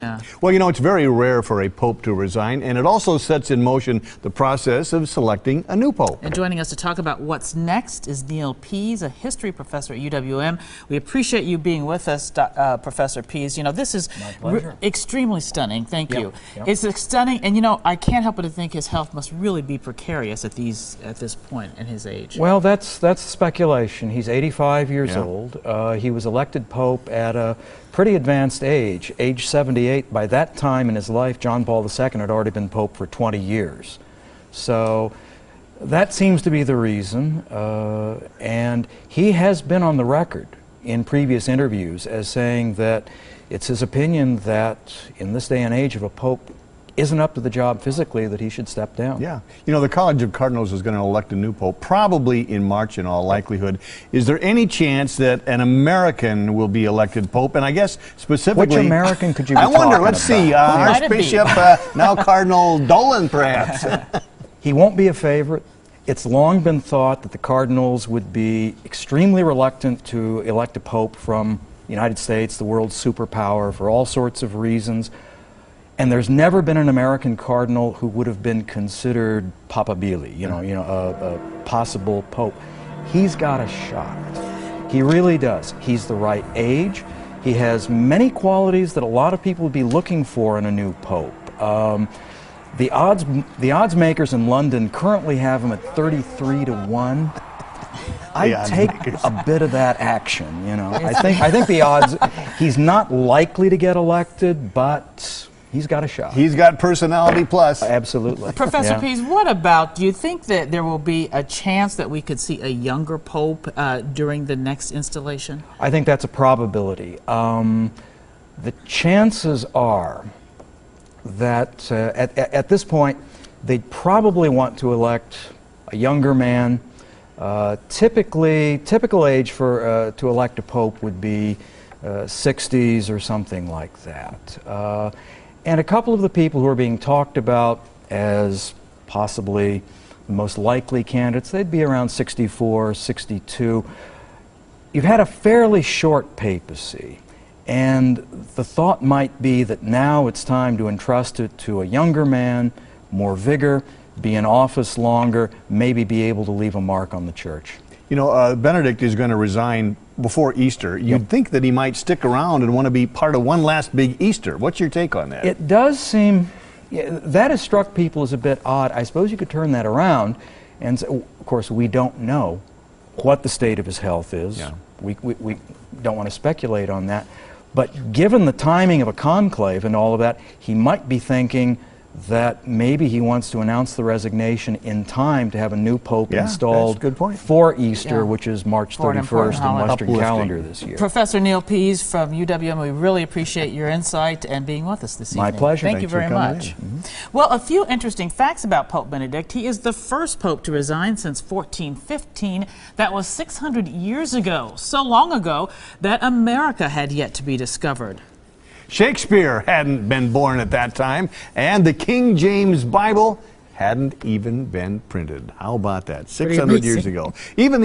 Yeah. Well, you know, it's very rare for a pope to resign, and it also sets in motion the process of selecting a new pope. And joining us to talk about what's next is Neal Pease, a history professor at UWM. We appreciate you being with us, Professor Pease. You know, this is extremely stunning. Thank you. Yep. It's stunning, and you know, I can't help but to think his health must really be precarious at this point in his age. Well, that's speculation. He's 85 years old. He was elected pope at a pretty advanced age 78. By that time in his life, John Paul II had already been pope for 20 years. So that seems to be the reason, and he has been on the record in previous interviews as saying that it's his opinion that in this day and age, if a pope isn't up to the job physically, that he should step down. Yeah. You know, the College of Cardinals is going to elect a new pope, probably in March in all likelihood. Is there any chance that an American will be elected pope? And I guess specifically... Which American could you be I wonder, talking let's about? see, Archbishop, now Cardinal Dolan, perhaps. He won't be a favorite. It's long been thought that the Cardinals would be extremely reluctant to elect a pope from the United States, the world's superpower, for all sorts of reasons. And there's never been an American cardinal who would have been considered papabile, a possible pope. He's got a shot. He really does. He's the right age. He has many qualities that a lot of people would be looking for in a new pope. The odds makers in London currently have him at 33-1. I'd take a bit of that action, you know. I think the odds, he's not likely to get elected, but he's got a shot. He's got personality plus. Absolutely. Professor Pease, what about, do you think that there will be a chance that we could see a younger pope during the next installation? I think that's a probability. The chances are that at this point, they'd probably want to elect a younger man. Typical age for to elect a pope would be 60s or something like that. And a couple of the people who are being talked about as possibly the most likely candidates, they'd be around 64, 62. You've had a fairly short papacy, and the thought might be that now it's time to entrust it to a younger man, more vigor, be in office longer, maybe be able to leave a mark on the church. You know, Benedict is going to resign before Easter. You'd think that he might stick around and want to be part of one last big Easter. What's your take on that? It does seem, that has struck people as a bit odd. I suppose you could turn that around and say, of course, we don't know what the state of his health is. Yeah. We don't want to speculate on that. But given the timing of a conclave and all of that, he might be thinking that maybe he wants to announce the resignation in time to have a new pope installed for Easter, which is March 31st in Western calendar this year. Professor Neal Pease from UWM, we really appreciate your insight and being with us this evening. My pleasure. Thank you very much. Well, a few interesting facts about Pope Benedict. He is the first pope to resign since 1415. That was 600 years ago, so long ago that America had yet to be discovered. Shakespeare hadn't been born at that time, and the King James Bible hadn't even been printed. How about that? 600 years ago. Even